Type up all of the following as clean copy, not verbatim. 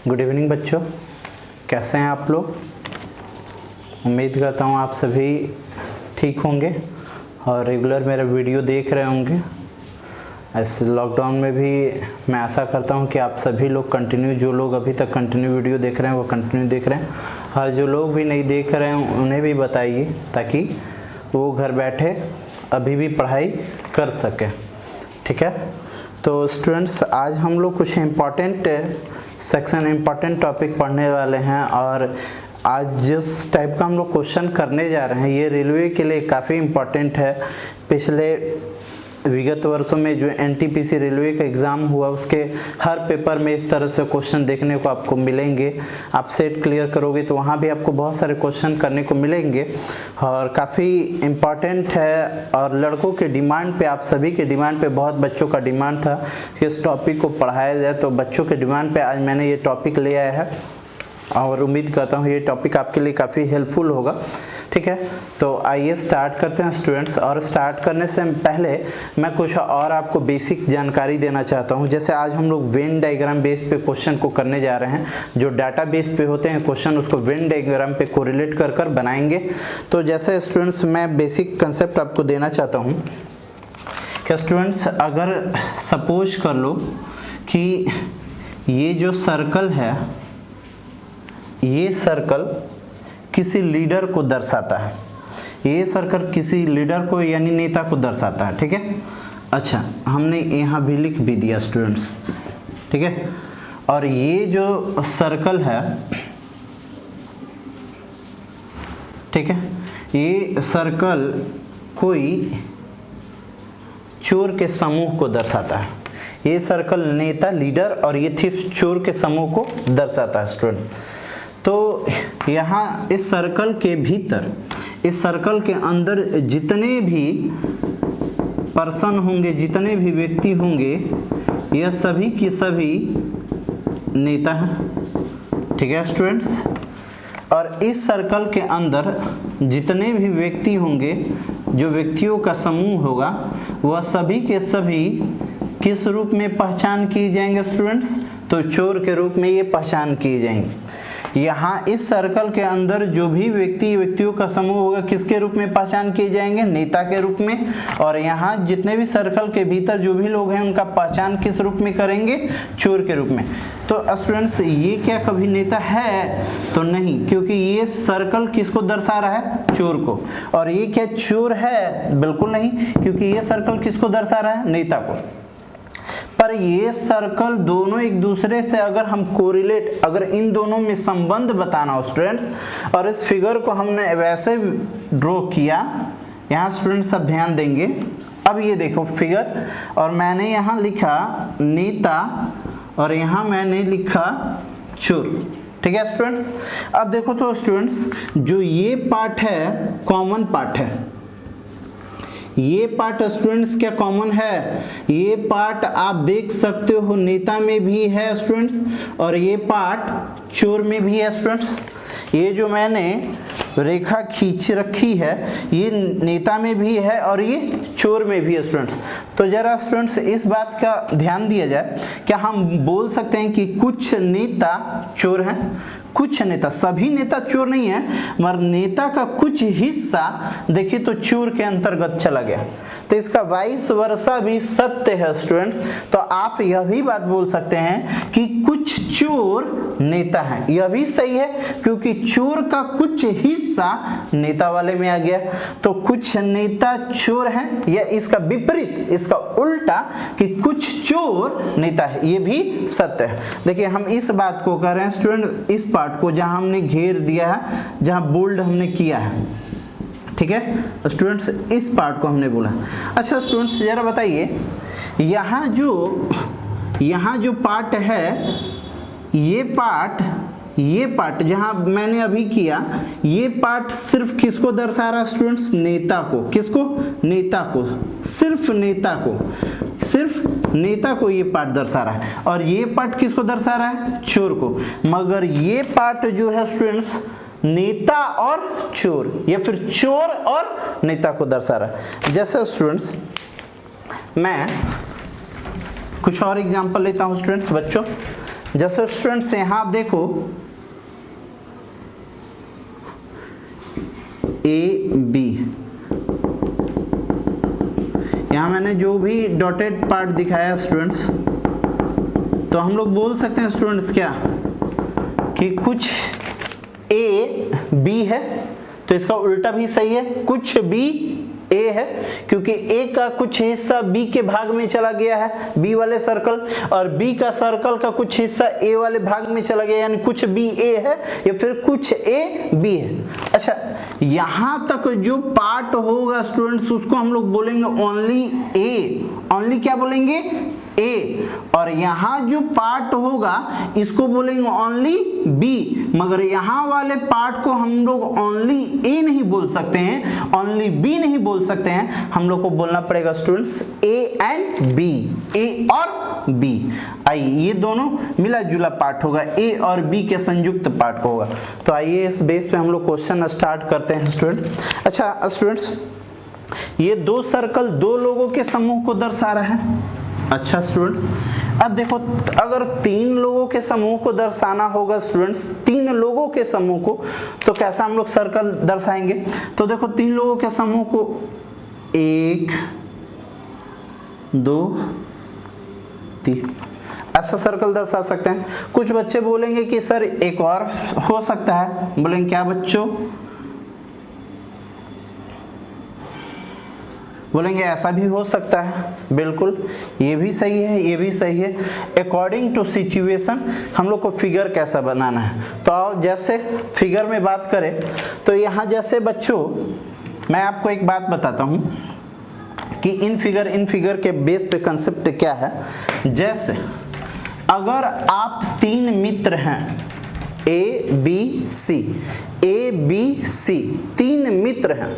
Good evening बच्चों, कैसे हैं आप लोग। उम्मीद करता हूँ आप सभी ठीक होंगे और रेगुलर मेरा वीडियो देख रहे होंगे। ऐसे लॉकडाउन में भी मैं आशा करता हूँ कि आप सभी लोग कंटिन्यू, जो लोग अभी तक कंटिन्यू वीडियो देख रहे हैं वो कंटिन्यू देख रहे हैं, और जो लोग भी नहीं देख रहे हैं उन्हें भी बताइए ताकि वो घर बैठे अभी भी पढ़ाई कर सकें। ठीक है, तो स्टूडेंट्स आज हम लोग कुछ इम्पॉर्टेंट सेक्शन, इम्पॉर्टेंट टॉपिक पढ़ने वाले हैं। और आज जिस टाइप का हम लोग क्वेश्चन करने जा रहे हैं ये रेलवे के लिए काफ़ी इम्पॉर्टेंट है। पिछले विगत वर्षों में जो एनटीपीसी रेलवे का एग्ज़ाम हुआ उसके हर पेपर में इस तरह से क्वेश्चन देखने को आपको मिलेंगे। आप सेट क्लियर करोगे तो वहाँ भी आपको बहुत सारे क्वेश्चन करने को मिलेंगे और काफ़ी इम्पॉर्टेंट है। और लड़कों के डिमांड पे, आप सभी के डिमांड पे, बहुत बच्चों का डिमांड था कि इस टॉपिक को पढ़ाया जाए, तो बच्चों के डिमांड पे आज मैंने ये टॉपिक ले आया है और उम्मीद करता हूँ ये टॉपिक आपके लिए काफ़ी हेल्पफुल होगा। ठीक है, तो आइए स्टार्ट करते हैं स्टूडेंट्स। और स्टार्ट करने से पहले मैं कुछ और आपको बेसिक जानकारी देना चाहता हूँ। जैसे आज हम लोग वेन डायग्राम बेस पे क्वेश्चन को करने जा रहे हैं। जो डाटा बेस पे होते हैं क्वेश्चन, उसको वेन डायग्राम पे कोरिलेट कर कर बनाएंगे। तो जैसे स्टूडेंट्स मैं बेसिक कंसेप्ट आपको देना चाहता हूँ कि स्टूडेंट्स अगर सपोज कर लो कि ये जो सर्कल है, ये सर्कल किसी लीडर को दर्शाता है। ये सर्कल किसी लीडर को यानी नेता को दर्शाता है। ठीक है, अच्छा हमने यहाँ भी लिख भी दिया स्टूडेंट्स। ठीक है, और ये जो सर्कल है, ठीक है, ये सर्कल कोई चोर के समूह को दर्शाता है। ये सर्कल नेता, लीडर और ये थिफ चोर के समूह को दर्शाता है स्टूडेंट। तो यहाँ इस सर्कल के भीतर, इस सर्कल के अंदर जितने भी पर्सन होंगे, जितने भी व्यक्ति होंगे, यह सभी की सभी नेता हैं। ठीक है स्टूडेंट्स, और इस सर्कल के अंदर जितने भी व्यक्ति होंगे, जो व्यक्तियों का समूह होगा, वह सभी के सभी किस रूप में पहचान किए जाएंगे स्टूडेंट्स? तो चोर के रूप में ये पहचान किए जाएंगे। यहाँ इस सर्कल के अंदर जो भी व्यक्तियों का समूह होगा किसके रूप में पहचान किए जाएंगे? नेता के रूप में। और यहाँ जितने भी सर्कल के भीतर जो भी लोग हैं उनका पहचान किस रूप में करेंगे? चोर के रूप में। तो स्टूडेंट्स ये क्या कभी नेता है? तो नहीं, क्योंकि ये सर्कल किसको दर्शा रहा है? चोर को। और ये क्या चोर है? बिल्कुल नहीं, क्योंकि ये सर्कल किसको दर्शा रहा है? नेता को। पर ये सर्कल दोनों एक दूसरे से अगर हम कोरिलेट, अगर इन दोनों में संबंध बताना हो स्टूडेंट्स, और इस फिगर को हमने वैसे ड्रॉ किया, यहाँ स्टूडेंट्स सब ध्यान देंगे। अब ये देखो फिगर, और मैंने यहाँ लिखा नेता और यहाँ मैंने लिखा चोर। ठीक है स्टूडेंट्स, अब देखो तो स्टूडेंट्स जो ये पार्ट है कॉमन पार्ट है। ये पार्ट स्टूडेंट्स क्या कॉमन है? ये पार्ट आप देख सकते हो नेता में भी है स्टूडेंट्स, और ये पार्ट चोर में भी है स्टूडेंट्स। ये जो मैंने रेखा खींच रखी है ये नेता में भी है और ये चोर में भी है स्टूडेंट्स। तो जरा स्टूडेंट्स इस बात का ध्यान दिया जाए, क्या हम बोल सकते हैं कि कुछ नेता चोर हैं? कुछ नेता, सभी नेता चोर नहीं है, मगर नेता का कुछ हिस्सा देखिए तो चोर के अंतर्गत चला गया। तो इसका वाइस वर्सा भी सत्य है स्टूडेंट्स। तो आप यह भी बात बोल सकते हैं कि कुछ चोर नेता हैं, यह भी सही है, क्योंकि चोर का कुछ हिस्सा नेता वाले में आ गया। तो कुछ नेता चोर हैं, या इसका विपरीत, इसका उल्टा कि कुछ चोर नेता है, ये भी सत्य है। देखिए हम इस बात को कर रहे हैं स्टूडेंट, इस पार्ट को जहां हमने घेर दिया है, जहां बोल्ड हमने किया है। ठीक है स्टूडेंट्स, इस पार्ट को हमने बोला। अच्छा स्टूडेंट्स जरा बताइए, यहाँ जो पार्ट है, ये पार्ट जहां मैंने अभी किया, ये पार्ट सिर्फ किसको दर्शा रहा है स्टूडेंट्स? नेता को। किसको? नेता को, सिर्फ नेता को ये पार्ट दर्शा रहा है। और ये पार्ट किसको दर्शा रहा है? चोर को। मगर ये पार्ट जो है स्टूडेंट्स नेता और चोर, या फिर चोर और नेता को दर्शा रहा है। जैसे स्टूडेंट्स मैं कुछ और एग्जांपल लेता हूं स्टूडेंट्स, बच्चों जैसे स्टूडेंट्स यहाँ आप देखो ए बी, यहाँ मैंने जो भी डॉटेड पार्ट दिखाया स्टूडेंट्स, तो हम लोग बोल सकते हैं स्टूडेंट्स क्या कि कुछ ए बी है, तो इसका उल्टा भी सही है, कुछ बी ए है, क्योंकि ए का कुछ हिस्सा बी के भाग में चला गया है, बी वाले सर्कल, और बी का सर्कल का कुछ हिस्सा ए वाले भाग में चला गया, यानी कुछ बी ए है या फिर कुछ ए बी है। अच्छा, यहां तक जो पार्ट होगा स्टूडेंट्स उसको हम लोग बोलेंगे ओनली ए, ओनली क्या बोलेंगे ए, और यहां जो पार्ट होगा इसको बोलेंगे ओनली बी, मगर यहां वाले पार्ट को हम लोग ओनली ए नहीं बोल सकते हैं, ओनली बी नहीं बोल सकते हैं, हम लोग को बोलना पड़ेगा स्टूडेंट्स ए एंड बी, ए और बी। आइए ये दोनों मिला जुला पार्ट होगा, ए और बी के संयुक्त पार्ट होगा। तो आइए इस बेस पे हम लोग क्वेश्चन स्टार्ट करते हैं स्टूडेंट। अच्छा स्टूडेंट्स, ये दो सर्कल दो लोगों के समूह को दर्शा रहा है। अच्छा स्टूडेंट्स, अब देखो अगर तीन लोगों के समूह को दर्शाना होगा स्टूडेंट्स, तीन लोगों के समूह को, तो कैसा हम लोग सर्कल दर्शाएंगे? तो देखो तीन लोगों के समूह को 1 2 3 ऐसा सर्कल दर्शा सकते हैं। कुछ बच्चे बोलेंगे कि सर एक और हो सकता है, बोलेंगे क्या बच्चों? बोलेंगे ऐसा भी हो सकता है, बिल्कुल ये भी सही है, ये भी सही है। अकॉर्डिंग टू सिचुएशन हम लोग को फिगर कैसा बनाना है, तो आओ जैसे फिगर में बात करें तो यहाँ जैसे बच्चों मैं आपको एक बात बताता हूँ कि इन फिगर के बेस पे कंसेप्ट क्या है। जैसे अगर आप तीन मित्र हैं A B C, A B C तीन मित्र हैं,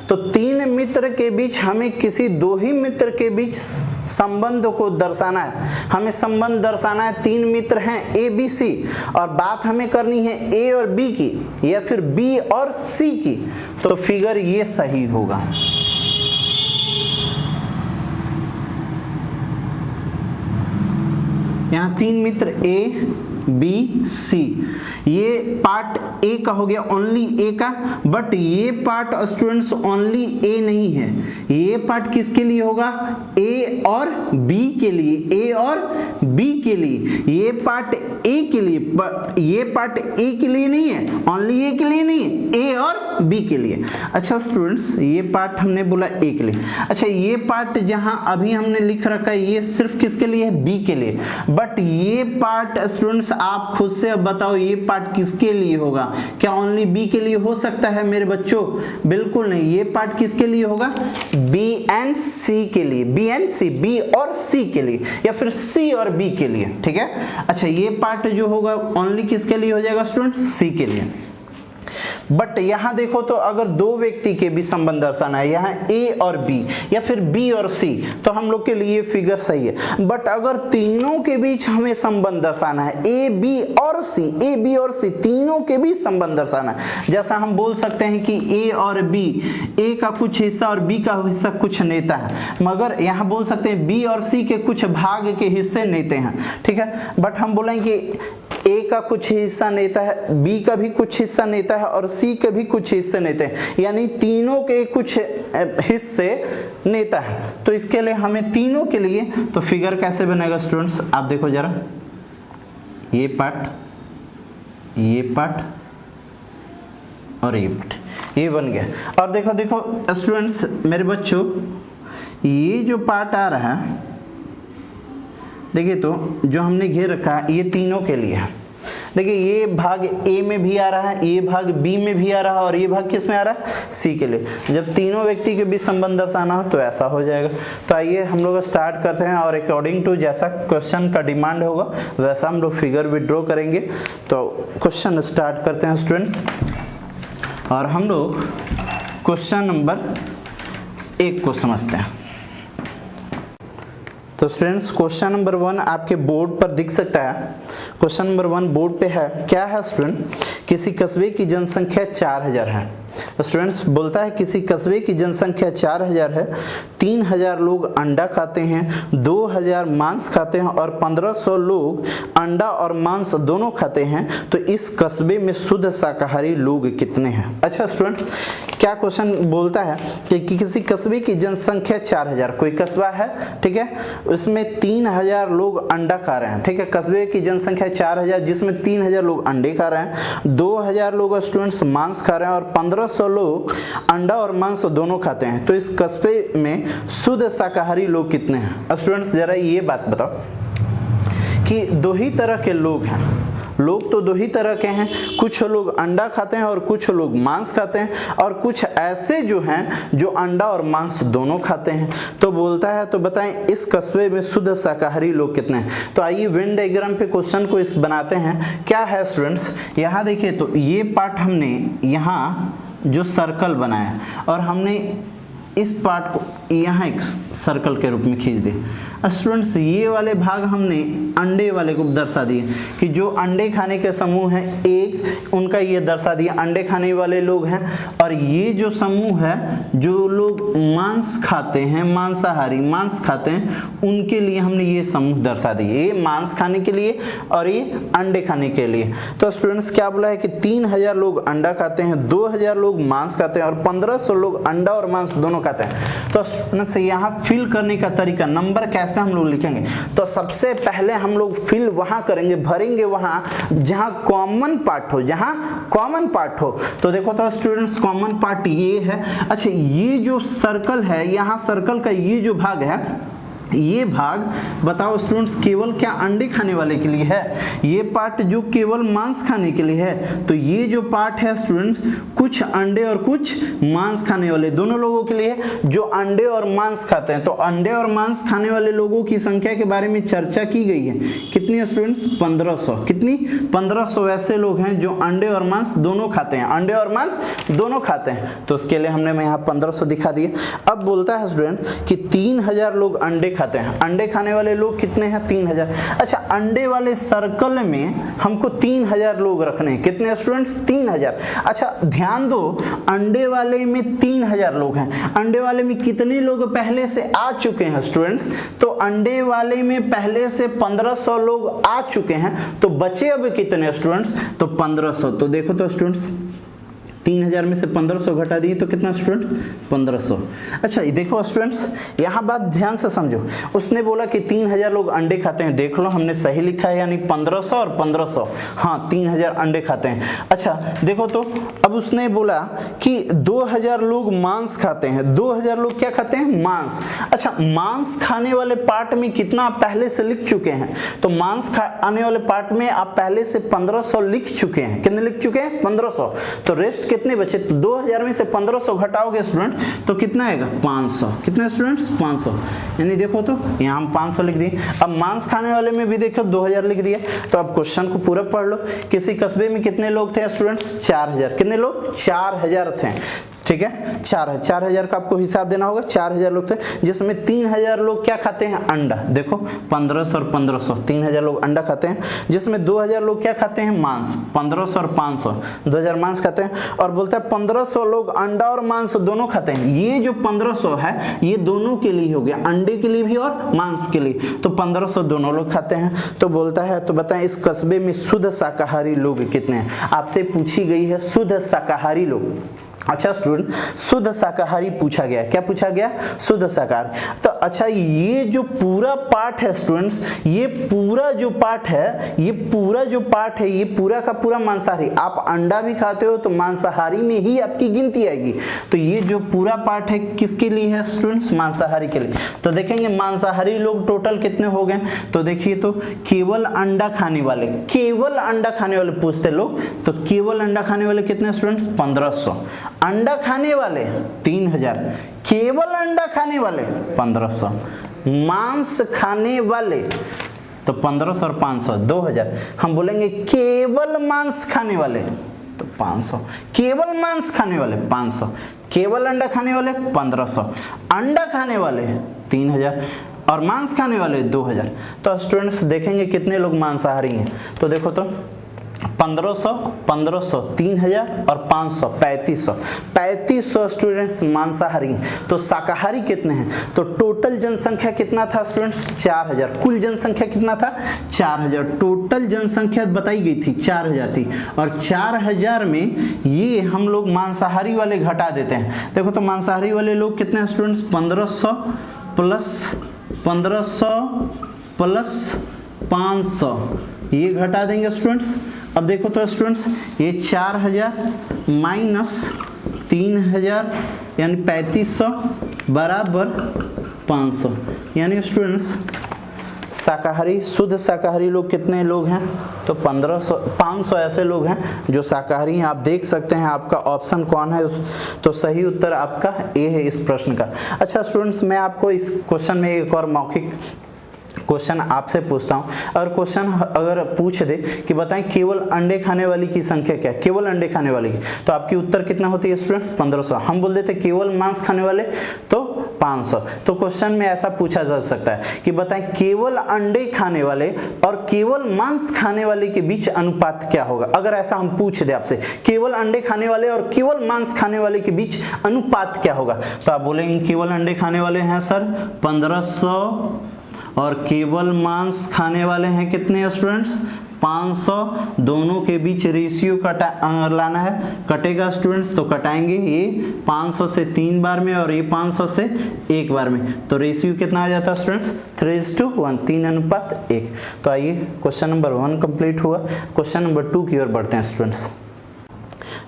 तो तीन मित्र के बीच हमें किसी दो ही मित्र के बीच संबंध को दर्शाना है। हमें संबंध दर्शाना है, तीन मित्र हैं ए बी सी, और बात हमें करनी है ए और बी की या फिर बी और सी की, तो फिगर ये सही होगा। यहाँ तीन मित्र ए बी सी, ये पार्ट ए का हो गया, ओनली ए का, बट ये पार्ट स्टूडेंट्स ओनली ए नहीं है, ये पार्ट किसके लिए होगा? ए और बी के लिए, ए और बी के लिए, ये पार्ट ए के लिए, ये पार्ट ए के लिए नहीं है, ओनली ए के लिए नहीं है, ए और बी के लिए। अच्छा स्टूडेंट्स, ये पार्ट हमने बोला ए के लिए। अच्छा, ये पार्ट जहां अभी हमने लिख रखा है ये सिर्फ किसके लिए है? बी के लिए, बट ये पार्ट स्टूडेंट्स आप खुद से बताओ ये पार्ट किसके लिए होगा? क्या ओनली बी के लिए हो सकता है मेरे बच्चों? बिल्कुल नहीं, ये पार्ट किसके लिए होगा? बी एंड सी के लिए, बी एंड सी, बी और सी के लिए, या फिर सी और बी के लिए, ठीक है। अच्छा, ये पार्ट जो होगा ओनली किसके लिए हो जाएगा स्टूडेंट्स? सी के लिए। बट यहां देखो तो अगर दो व्यक्ति के भी संबंध दर्शाना है, यहाँ ए और बी या फिर बी और सी, तो हम लोग के लिए फिगर सही है। बट अगर तीनों के बीच हमें संबंध दर्शाना है, ए बी और सी, ए बी और सी तीनों के बीच संबंध दर्शाना है, जैसा हम बोल सकते हैं कि ए और बी, ए का कुछ हिस्सा और बी का हिस्सा कुछ नेता है, मगर यहाँ बोल सकते हैं बी और सी के कुछ भाग के हिस्से नेते हैं, ठीक है। बट हम बोलेंगे ए का कुछ हिस्सा नेता है, बी का भी कुछ हिस्सा नेता है और सी के भी कुछ हिस्से नेता है, यानी तीनों के कुछ हिस्से नेता है। तो इसके लिए हमें तीनों के लिए तो फिगर कैसे बनेगा स्टूडेंट्स? आप देखो जरा, ये पार्ट, ये पार्ट और ये पार्ट, ये बन गया। और देखो देखो स्टूडेंट्स मेरे बच्चों, ये जो पार्ट आ रहा है देखिए, तो जो हमने घेर रखा है ये तीनों के लिए है। देखिए ये भाग ए में भी आ रहा है, ये भाग बी में भी आ रहा है और ये भाग किस में आ रहा है? सी के लिए। जब तीनों व्यक्ति के बीच संबंध दर्शाना हो तो ऐसा हो जाएगा। तो आइए हम लोग स्टार्ट करते हैं और अकॉर्डिंग टू जैसा क्वेश्चन का डिमांड होगा वैसा हम लोग फिगर विड्रॉ करेंगे। तो क्वेश्चन स्टार्ट करते हैं स्टूडेंट्स, और हम लोग क्वेश्चन नंबर 1 को समझते हैं। तो स्टूडेंट्स क्वेश्चन नंबर 1 आपके बोर्ड पर दिख सकता है। क्वेश्चन नंबर 1 बोर्ड पे है, क्या है स्टूडेंट? किसी कस्बे की जनसंख्या 4000 है, स्टूडेंट्स बोलता है किसी कस्बे की जनसंख्या 4000 है, 3000 लोग अंडा खाते हैं, 2000 मांस खाते हैं और 1500 लोग अंडा और मांस दोनों खाते हैं, तो इस कस्बे में शुद्ध शाकाहारी लोग कितने हैं। अच्छा स्टूडेंट्स, क्या क्वेश्चन बोलता है कि किसी कस्बे की जनसंख्या 4000, कोई कस्बा है, ठीक है, उसमें 3000 लोग अंडा खा रहे हैं, ठीक है, कस्बे की जनसंख्या 4000 जिसमें 3000 लोग अंडे खा रहे हैं, 2000 लोग स्टूडेंट्स मांस खा रहे हैं और 1500 लोग अंडा और मांस दोनों खाते हैं, तो इस कस्बे में शुद्ध शाकाहारी लोग कितने हैं। स्टूडेंट्स जरा ये बात बताओ कि दो ही तरह के लोग हैं, लोग तो दो ही तरह के हैं, कुछ लोग अंडा खाते हैं और कुछ लोग मांस खाते हैं, और कुछ ऐसे जो हैं जो अंडा और मांस दोनों खाते हैं। तो बोलता है तो बताएं इस कस्बे में शुद्ध शाकाहारी लोग कितने हैं। तो आइए वेन डायग्राम पे क्वेश्चन को इस बनाते हैं। क्या है स्टूडेंट्स, यहाँ देखिए, तो ये पार्ट हमने यहाँ जो सर्कल बनाया और हमने इस पार्ट को यहाँ एक सर्कल के रूप में खींच दिया। स्टूडेंट्स ये वाले भाग हमने अंडे वाले को दर्शा दिए कि जो अंडे खाने के समूह हैं एक, उनका ये दर्शा दिया अंडे खाने वाले लोग हैं, और ये जो समूह है जो लोग मांस खाते हैं, मांसाहारी मांस खाते हैं, उनके लिए हमने ये समूह दर्शा दिए, ये मांस खाने के लिए और ये अंडे खाने के लिए। तो स्टूडेंट्स क्या बोला है कि 3000 लोग अंडा खाते हैं, 2000 लोग मांस खाते हैं और 1500 लोग अंडा और मांस दोनों खाते हैं। तो स्टूडेंट्स यहाँ फिल करने का तरीका, नंबर कैसे हम लोग लिखेंगे, तो सबसे पहले हम लोग फिल वहां करेंगे, भरेंगे वहां जहां कॉमन पार्ट हो, जहां कॉमन पार्ट हो। तो देखो तो स्टूडेंट्स कॉमन पार्ट ये है। अच्छा ये जो सर्कल है, यहाँ सर्कल का ये जो भाग है, ये भाग बताओ स्टूडेंट्स केवल क्या अंडे खाने वाले के लिए है, ये पार्ट जो केवल मांस खाने के लिए है। तो ये जो पार्ट है स्टूडेंट्स कुछ अंडे और कुछ मांस खाने वाले दोनों लोगों के लिए जो अंडे और मांस खाते हैं। तो अंडे और मांस खाने वाले लोगों की संख्या के बारे में चर्चा की गई है। कितनी है स्टूडेंट्स, 1500। कितनी, 1500 ऐसे लोग हैं जो अंडे और मांस दोनों खाते हैं, अंडे और मांस दोनों खाते हैं। तो उसके लिए हमने यहाँ 1500 दिखा दिए। अब बोलता है स्टूडेंट कि 3000 लोग अंडे खाते हैं, अंडे खाने वाले लोग कितने हैं, 3000। अच्छा अंडे वाले सर्कल में हमको 3000 लोग रखने हैं, कितने स्टूडेंट्स, 3000। अच्छा ध्यान दो, अंडे वाले में 3000 लोग हैं, अंडे वाले में कितने लोग पहले से आ चुके हैं स्टूडेंट्स, तो अंडे वाले में पहले से 1500 लोग आ चुके हैं, तो बचे अब कितने स्टूडेंट्स, तो 1500। तो देखो तो स्टूडेंट्स 3000 में से 1500 घटा दिए तो कितना स्टूडेंट्स, 1500। अच्छा देखो स्टूडेंट्स यहाँ बात ध्यान से समझो, उसने बोला कि 3000 लोग अंडे खाते हैं, देख लो हमने सही लिखा है, यानी 1500 और 1500, हाँ 3000 अंडे खाते हैं। अच्छा देखो तो अब उसने बोला कि 2000 लोग मांस खाते हैं, 2000 लोग क्या खाते हैं, मांस। अच्छा मांस खाने वाले पार्ट में कितना आप पहले से लिख चुके हैं, तो मांस खाने वाले पार्ट में आप पहले से 1500 लिख चुके हैं, कितने लिख चुके हैं, 1500। तो रेस्ट कितने बचे, तो 2000 में से 1500 घटाओगे स्टूडेंट तो कितना आएगा, 500। कितने स्टूडेंट्स, 500। यानी देखो तो यहाँ हम 500 लिख दिए। अब मांस खाने वाले में भी देखो 2000 लिख दिए। तो अब क्वेश्चन को पूरा पढ़ लो, किसी कस्बे में कितने लोग थे स्टूडेंट्स, 4000। कितने लोग, 4000 थे, ठीक है, 4000 का आपको हिसाब देना होगा। 4000 लोग थे जिसमें 3000 लोग क्या खाते हैं, अंडा। देखो 1500 और 1500, 3000 लोग अंडा खाते हैं, जिसमें 2000 लोग क्या खाते हैं, मांस। 1500 और 500, 2000 मांस खाते हैं। और बोलता है 1500 लोग अंडा और मांस दोनों खाते हैं। ये जो 1500 है ये दोनों के लिए हो गया, अंडे के लिए भी और मांस के लिए। तो 1500 दोनों लोग खाते हैं। तो बोलता है तो बताएं इस कस्बे में शुद्ध शाकाहारी लोग कितने हैं। आपसे पूछी गई है शुद्ध शाकाहारी लोग। अच्छा स्टूडेंट शुद्ध शाकाहारी पूछा गया, क्या पूछा गया, शुद्ध शाकाहारी। तो अच्छा ये जो पूरा पार्ट है स्टूडेंट्स, ये पूरा जो पार्ट है, ये पूरा जो पार्ट है, ये पूरा का पूरा मांसाहारी। आप अंडा भी खाते हो तो मांसाहारी में ही आपकी गिनती आएगी। तो ये जो पूरा पार्ट है किसके लिए है स्टूडेंट्स, मांसाहारी के लिए। तो देखेंगे मांसाहारी लोग टोटल कितने हो गए, तो देखिए तो केवल अंडा खाने वाले, केवल अंडा खाने वाले पूछते लोग, तो केवल अंडा खाने वाले कितने स्टूडेंट्स, 1500। अंडा खाने वाले 3000, केवल अंडा खाने वाले 1500, मांस खाने वाले तो 1500 और 500 2000। हम बोलेंगे केवल मांस खाने वाले तो 500, केवल मांस खाने वाले 500, केवल अंडा खाने वाले 1500, अंडा खाने वाले 3000 और मांस खाने वाले 2000। तो स्टूडेंट्स देखेंगे कितने लोग मांसाहारी हैं। तो देखो तो 1500, 1500, 3000 और 500, 3500। 3500 स्टूडेंट्स मांसाहारी हैं। तो शाकाहारी कितने हैं? तो टोटल जनसंख्या कितना था स्टूडेंट्स? 4000। कुल जनसंख्या कितना था? 4000। टोटल जनसंख्या बताई गई थी 4000 थी, और 4000 में ये हम लोग मांसाहारी वाले घटा देते हैं। देखो तो मांसाहारी वाले लोग कितने हैं स्टूडेंट्स? 1500 प्लस 500, ये घटा देंगे स्टूडेंट्स। अब देखो तो स्टूडेंट्स, ये 4000 माइनस 3000 यानी 3500 बराबर 500। यानी स्टूडेंट्स शाकाहारी, शुद्ध शाकाहारी लोग कितने लोग हैं? तो 500 ऐसे लोग हैं जो शाकाहारी हैं। आप देख सकते हैं आपका ऑप्शन कौन है, तो सही उत्तर आपका ए है इस प्रश्न का। अच्छा स्टूडेंट्स, मैं आपको इस क्वेश्चन में एक और मौखिक क्वेश्चन आपसे पूछता हूं। अगर क्वेश्चन अगर पूछ दे कि बताएं केवल अंडे खाने वाली की संख्या क्या है, केवल अंडे खाने वाली की, तो आपकी उत्तर कितना होती है स्टूडेंट्स? 1500। हम बोल देते केवल मांस खाने वाले तो 500। तो क्वेश्चन में ऐसा पूछा जा सकता है कि बताएं केवल अंडे खाने वाले और केवल मांस खाने वाले के बीच अनुपात क्या होगा। अगर ऐसा हम पूछ दे आपसे केवल अंडे खाने वाले और केवल मांस खाने वाले के बीच अनुपात क्या होगा, तो आप बोलेंगे केवल अंडे खाने वाले हैं सर 1500, और केवल मांस खाने वाले हैं कितने स्टूडेंट्स? 500। दोनों के बीच रेशियो लाना है, कटेगा स्टूडेंट्स, तो कटाएंगे ये 500 से 3 बार में और ये 500 से 1 बार में, तो रेशियो कितना आ जाता है स्टूडेंट्स? 3:1, 3:1। तो आइए क्वेश्चन नंबर 1 कंप्लीट हुआ। क्वेश्चन नंबर 2 की ओर बढ़ते हैं स्टूडेंट्स।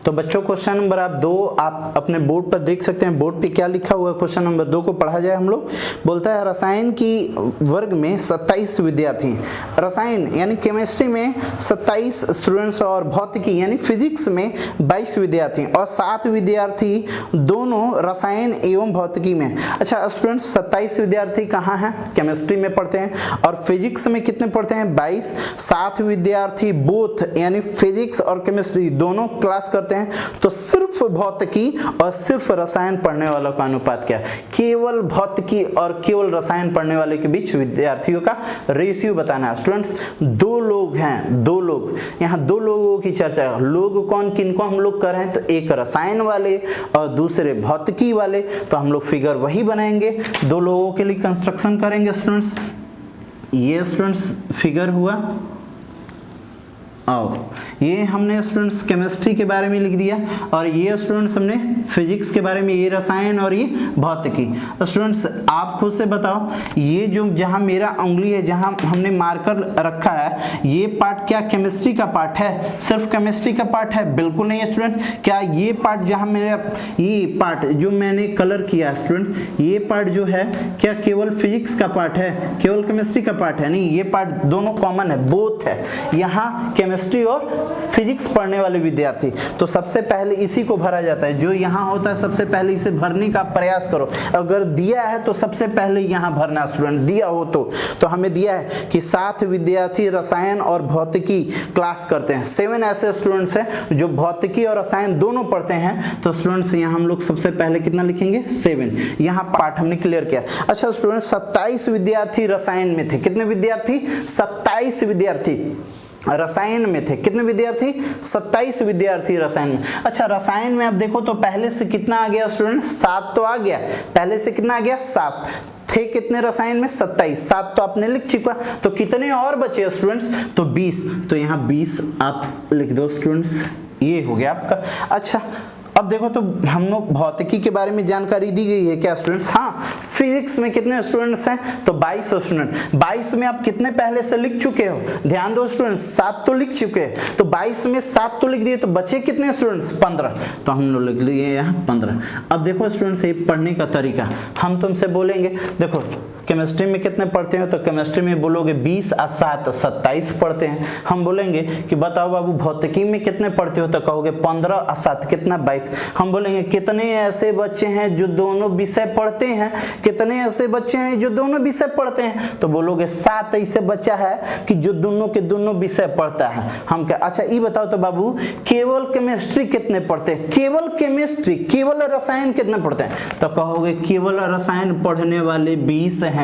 तो बच्चों क्वेश्चन नंबर 2 आप अपने बोर्ड पर देख सकते हैं। बोर्ड पे क्या लिखा हुआ है, क्वेश्चन नंबर 2 को पढ़ा जाए हम लोग। बोलता है रसायन की वर्ग में 27 विद्यार्थी हैं। रसायन यानी केमिस्ट्री में 27 स्टूडेंट्स और भौतिकी यानी फिजिक्स में 22 विद्यार्थी हैं, और 7 विद्यार्थी दोनों रसायन एवं भौतिकी में। अच्छा स्टूडेंट्स 27 विद्यार्थी कहाँ हैं? केमिस्ट्री में पढ़ते हैं, और फिजिक्स में कितने पढ़ते हैं? 22। 7 विद्यार्थी बोथ यानी फिजिक्स और केमिस्ट्री दोनों क्लास करते हैं, तो सिर्फ भौतिकी और सिर्फ रसायन पढ़ने वालों का अनुपात क्या है? केवल भौतिकी और केवल रसायन पढ़ने वाले के बीच विद्यार्थियों का रेशियो बताना है स्टूडेंट्स। 2 लोग हैं, 2 लोग, यहाँ 2 लोगों की चर्चा है। लोग कौन, किनको हम लोग कर रहे हैं? तो एक रसायन वाले और दूसरे भौतिकी वाले। तो हम लोग फिगर वही बनाएंगे, 2 लोगों के लिए कंस्ट्रक्शन करेंगे स्टूडेंट्स। ये स्टूडेंट्स फिगर हुआ, आओ ये हमने स्टूडेंट्स केमिस्ट्री के बारे में लिख दिया, और ये स्टूडेंट्स हमने फिजिक्स के बारे में, ये रसायन और ये भौतिकी। स्टूडेंट्स आप खुद से बताओ, ये जो जहां मेरा उंगली है, जहां हमने मार्कर रखा है, ये पार्ट क्या केमिस्ट्री का पार्ट है? सिर्फ केमिस्ट्री का पार्ट है? बिल्कुल नहीं है स्टूडेंट। क्या ये पार्ट जहां मेरा ये पार्ट जो मैंने कलर किया स्टूडेंट्स, ये पार्ट जो है क्या केवल फिजिक्स का पार्ट है, केवल केमिस्ट्री का पार्ट है? नहीं, ये पार्ट दोनों कॉमन है, बोथ है। यहाँ केमिस्ट्री और फिजिक्स पढ़ने वाले विद्यार्थी, तो सबसे पहले इसी को भरा जाता है। जो यहाँ होता है सबसे पहले इसे भरने का प्रयास करो। अगर दिया है तो सबसे पहले यहाँ भरना स्टूडेंट, दिया हो तो हमें दिया है कि 7 विद्यार्थी रसायन और भौतिकी क्लास करते हैं। 7 ऐसे स्टूडेंट्स हैं जो भौतिकी और रसायन दोनों पढ़ते हैं। तो स्टूडेंट्स यहाँ हम लोग सबसे पहले कितना लिखेंगे? 7। यहाँ पार्ट हमने क्लियर किया। अच्छा स्टूडेंट्स 27 विद्यार्थी रसायन में थे। कितने विद्यार्थी? 27 विद्यार्थी रसायन में थे। कितने विद्यार्थी? 27 विद्यार्थी रसायन में। अच्छा रसायन में आप देखो तो पहले से कितना आ गया स्टूडेंट? 7 तो आ गया। पहले से कितना आ गया? 7 थे। कितने रसायन में? 27। 7 तो आपने लिख चुका, तो कितने और बचे स्टूडेंट्स? तो 20। तो यहाँ 20 आप लिख दो स्टूडेंट्स, ये हो गया आपका। अच्छा अब देखो तो हम लोग भौतिकी के बारे में जानकारी दी गई है क्या स्टूडेंट्स? हाँ। फिजिक्स में कितने स्टूडेंट्स हैं? तो 22 स्टूडेंट। 22 में आप कितने पहले से लिख चुके हो? ध्यान दो स्टूडेंट्स, 7 तो लिख चुके हैं, तो 22 में 7 तो लिख दिए, तो बचे कितने स्टूडेंट्स? 15। तो हम लोग लिख लिए यहाँ 15। अब देखो स्टूडेंट्स ये पढ़ने का तरीका हम तुमसे बोलेंगे, देखो केमिस्ट्री में कितने पढ़ते हो? तो केमिस्ट्री में बोलोगे 20 और 7 27 पढ़ते हैं। हम बोलेंगे कि बताओ बाबू भौतिकी में कितने पढ़ते हो? तो कहोगे 15 और 7 कितना? 22। हम बोलेंगे कितने ऐसे बच्चे हैं जो दोनों विषय पढ़ते हैं? कितने ऐसे बच्चे हैं जो दोनों विषय पढ़ते हैं? तो बोलोगे 7 ऐसे बच्चा है कि जो दोनों के दोनों विषय पढ़ता है। हम क्या? अच्छा ये बताओ तो बाबू केवल केमिस्ट्री कितने पढ़ते हैं? केवल केमिस्ट्री, केवल रसायन कितने पढ़ते हैं? तो कहोगे केवल रसायन पढ़ने वाले 20 हैं।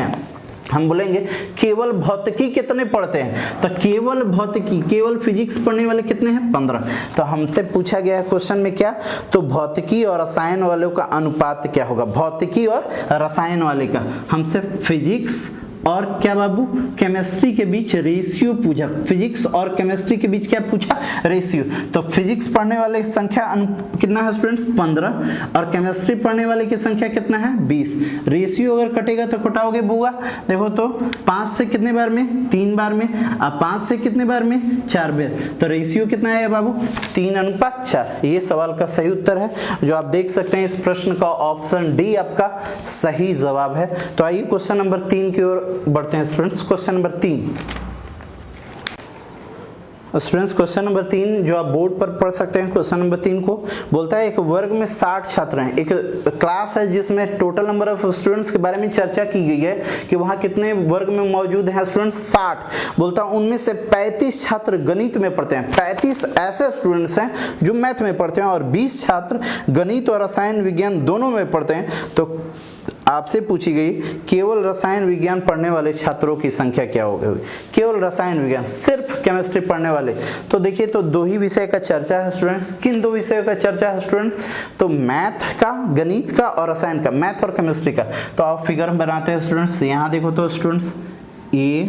हम बोलेंगे केवल भौतिकी कितने पढ़ते हैं, तो केवल भौतिकी, केवल फिजिक्स पढ़ने वाले कितने हैं, 15। तो हमसे पूछा गया है क्वेश्चन में क्या, तो भौतिकी और रसायन वालों का अनुपात क्या होगा, भौतिकी और रसायन वाले का। हमसे फिजिक्स और क्या बाबू, केमिस्ट्री के बीच रेशियो पूछा, फिजिक्स और केमिस्ट्री के बीच क्या पूछा, रेशियो। तो फिजिक्स पढ़ने वाले की संख्या कितना है स्टूडेंट्स, 15, और केमिस्ट्री पढ़ने वाले की संख्या कितना है, 20। रेशियो अगर कटेगा तो कटाओगे बुआ, देखो तो 5 से कितने बार में, 3 बार में, अब 5 से कितने बार में, 4 बार, तो रेशियो कितना है बाबू, 3:4। ये सवाल का सही उत्तर है, जो आप देख सकते हैं इस प्रश्न का ऑप्शन डी आपका सही जवाब है। तो आइए क्वेश्चन नंबर 3 की ओर बढ़ते हैं students. Question number 3 students, question number 3 जो आप बोर्ड पर पढ़ सकते हैं, क्वेश्चन नंबर 3 को बोलता है एक वर्ग में 60 छात्र हैं। एक क्लास है जिसमें टोटल नंबर ऑफ स्टूडेंट्स के बारे में चर्चा की गई है कि वहां कितने वर्ग में मौजूद हैं स्टूडेंट्स, 60। बोलता है उनमें से 35 छात्र गणित में पढ़ते हैं, 35 ऐसे स्टूडेंट्स हैं जो मैथ में पढ़ते हैं, और 20 छात्र गणित और रसायन विज्ञान दोनों में पढ़ते हैं। तो आपसे पूछी गई केवल रसायन विज्ञान पढ़ने वाले छात्रों की संख्या क्या होगी, केवल रसायन विज्ञान, सिर्फ केमिस्ट्री पढ़ने वाले। तो देखिए, तो 2 ही विषय का चर्चा है स्टूडेंट्स। किन 2 विषयों का चर्चा है स्टूडेंट्स, तो मैथ का, गणित का और रसायन का, मैथ और केमिस्ट्री का। तो आप फिगर बनाते हैं स्टूडेंट्स, यहाँ देखो तो स्टूडेंट्स ये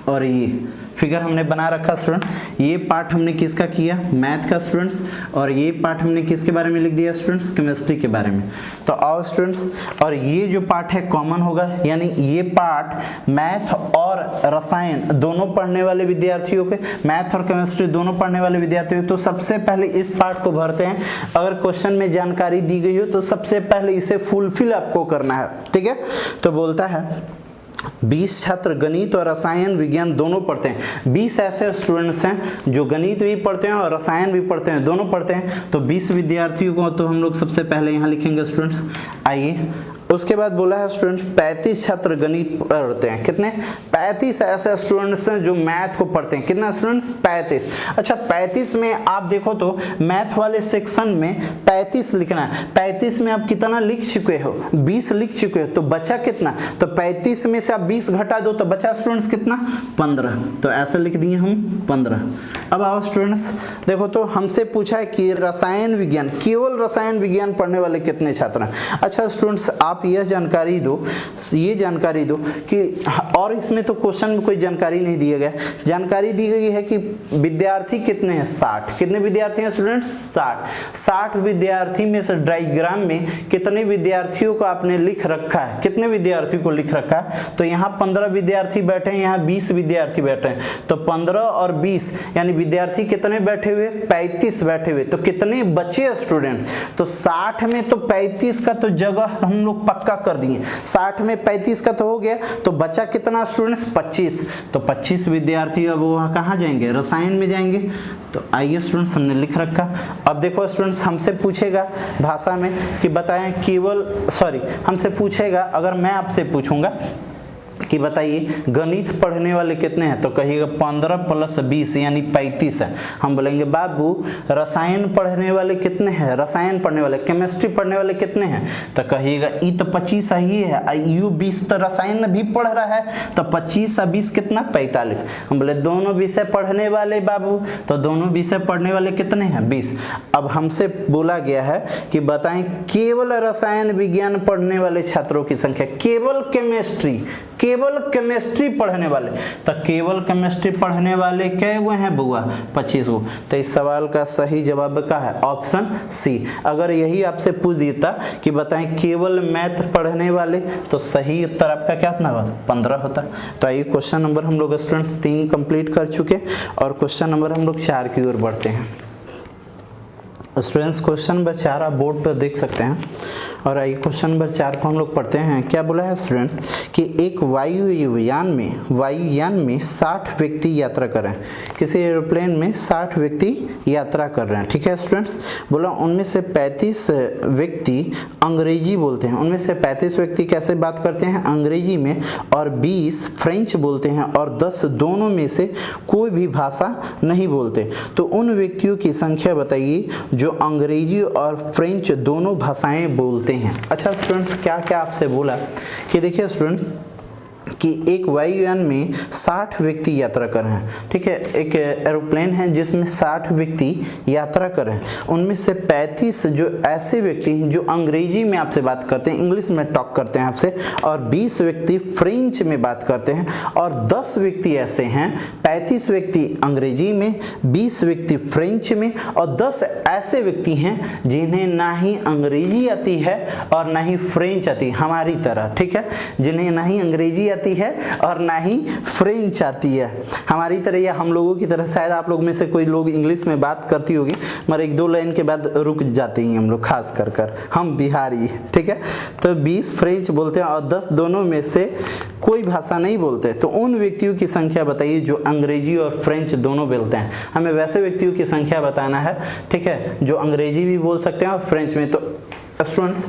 और ये फिगर हमने बना रखा स्टूडेंट। ये पार्ट हमने किसका किया, मैथ का स्टूडेंट्स, और ये पार्ट हमने किसके बारे में लिख दिया स्टूडेंट्स, केमिस्ट्री के बारे में। तो आओ स्टूडेंट्स, और ये जो पार्ट है कॉमन होगा, यानी ये पार्ट मैथ और रसायन दोनों पढ़ने वाले विद्यार्थियों के, मैथ और केमिस्ट्री दोनों पढ़ने वाले विद्यार्थियों। तो सबसे पहले इस पार्ट को भरते हैं। अगर क्वेश्चन में जानकारी दी गई हो तो सबसे पहले इसे फुलफिल आपको करना है, ठीक है। तो बोलता है 20 छात्र गणित और रसायन विज्ञान दोनों पढ़ते हैं। 20 ऐसे स्टूडेंट्स हैं जो गणित भी पढ़ते हैं और रसायन भी पढ़ते हैं, दोनों पढ़ते हैं। तो 20 विद्यार्थियों को तो हम लोग सबसे पहले यहाँ लिखेंगे स्टूडेंट्स। आइए, उसके बाद बोला है स्टूडेंट्स 35 छात्र गणित पढ़ते हैं। कितने, 35 ऐसे स्टूडेंट्स हैं जो मैथ को पढ़ते हैं। कितना स्टूडेंट्स, 35। अच्छा, 35 में आप देखो तो मैथ वाले सेक्शन में 35 लिखना है। 35 में आप कितना लिख चुके हो, 20 लिख चुके हो, तो बचा कितना, तो 35 में से आप 20 घटा दो तो बचा स्टूडेंट्स कितना, 15। तो ऐसे लिख दिए हम 15। अब आओ स्टूडेंट्स, देखो तो हमसे पूछा है कि रसायन विज्ञान, केवल रसायन विज्ञान पढ़ने वाले कितने छात्र हैं। अच्छा स्टूडेंट्स, आप यह जानकारी दो, ये जानकारी दो कि, और इसमें तो क्वेश्चन में कोई जानकारी नहीं दिया गया, जानकारी दी गई है कि विद्यार्थी कितने हैं, 60। कितने विद्यार्थी हैं स्टूडेंट्स, 60। 60 विद्यार्थी में से डायग्राम में कितने विद्यार्थियों को आपने लिख रखा है, कितने विद्यार्थियों को लिख रखा है, तो यहाँ 15 विद्यार्थी बैठे हैं, यहाँ 20 विद्यार्थी बैठे हैं। तो 15 और 20 यानी विद्यार्थी कितने बैठे हुए, 35 बैठे हुए। तो कितने बचे स्टूडेंट, तो 60 में तो 35 का तो जगह हम लोग पक्का कर दिए, 60 में 35 का तो हो गया, तो बचा कितना स्टूडेंट्स, 25। तो 25 विद्यार्थी अब वहाँ कहाँ जाएंगे, रसायन में जाएंगे। तो आइए स्टूडेंट्स, हमने लिख रखा। अब देखो स्टूडेंट्स, हमसे पूछेगा भाषा में कि बताएं केवल, सॉरी हमसे पूछेगा, अगर मैं आपसे पूछूंगा कि बताइए गणित पढ़ने वाले कितने हैं, तो कहिएगा 15 + 20 यानी 35 है। हम बोलेंगे बाबू रसायन पढ़ने वाले कितने हैं, रसायन पढ़ने वाले, केमिस्ट्री पढ़ने वाले कितने हैं, तो कहिएगा ई तो 25 ही है, यू 20 तो रसायन भी पढ़ रहा है, तो 25 और 20 कितना, 45। हम बोले दोनों विषय पढ़ने वाले बाबू, तो दोनों विषय पढ़ने वाले कितने हैं, 20। अब हमसे बोला गया है कि बताएं केवल रसायन विज्ञान पढ़ने वाले छात्रों की संख्या, केवल केमिस्ट्री, केवल केमिस्ट्री पढ़ने वाले, तो केवल केमिस्ट्री पढ़ने वाले क्या हुए हैं बुआ, 25 गो। तो इस सवाल का सही जवाब क्या है, ऑप्शन सी। अगर यही आपसे पूछ देता कि बताएं केवल मैथ पढ़ने वाले, तो सही उत्तर आपका क्या होता, 15 होता। तो आइए क्वेश्चन नंबर हम लोग स्टूडेंट्स 3 कंप्लीट कर चुके, और क्वेश्चन नंबर हम लोग 4 की ओर बढ़ते हैं स्टूडेंट्स। क्वेश्चन नंबर 4 आप बोर्ड पर देख सकते हैं, और आइए क्वेश्चन नंबर 4 को हम लोग पढ़ते हैं। क्या बोला है स्टूडेंट्स कि एक वायुयान में 60 व्यक्ति यात्रा कर रहे हैं, किसी एरोप्लेन में 60 व्यक्ति यात्रा कर रहे हैं, ठीक है स्टूडेंट्स। बोला उनमें से 35 व्यक्ति अंग्रेजी बोलते हैं, उनमें से 35 व्यक्ति कैसे बात करते हैं, अंग्रेजी में, और 20 फ्रेंच बोलते हैं, और 10 दोनों में से कोई भी भाषा नहीं बोलते। तो उन व्यक्तियों की संख्या बताइए जो अंग्रेजी और फ्रेंच दोनों भाषाएं बोलते हैं। अच्छा स्टूडेंट्स, क्या क्या आपसे बोला कि देखिए स्टूडेंट कि एक वायुयान में 60 व्यक्ति यात्रा कर रहे हैं, ठीक है। एक एरोप्लेन है जिसमें 60 व्यक्ति यात्रा कर रहे हैं। उनमें से 35 जो ऐसे व्यक्ति हैं जो अंग्रेजी में आपसे बात करते हैं, इंग्लिश में टॉक करते हैं आपसे, और 20 व्यक्ति फ्रेंच में बात करते हैं, और 10 व्यक्ति ऐसे हैं, 35 व्यक्ति अंग्रेजी में, 20 व्यक्ति फ्रेंच में, और 10 ऐसे व्यक्ति हैं जिन्हें ना ही अंग्रेजी आती है और ना ही फ्रेंच आती है, हमारी तरह, ठीक है, जिन्हें ना ही अंग्रेजी आती है और ना ही फ्रेंच आती है हमारी तरह, या हम लोगों की तरह। शायद आप लोग में से कोई लोग इंग्लिश में बात करती होगी मगर 1-2 लाइन के बाद रुक जाते हैं हम लोग, खास कर हम बिहारी, ठीक है। तो 20 फ्रेंच बोलते हैं और 10 दोनों में से कोई भाषा नहीं बोलते। तो उन व्यक्तियों की संख्या बताइए जो अंग्रेजी और फ्रेंच दोनों बोलते हैं। हमें वैसे व्यक्तियों की संख्या बताना है, ठीक है, जो अंग्रेजी भी बोल सकते हैं और फ्रेंच में। तो स्टूडेंट्स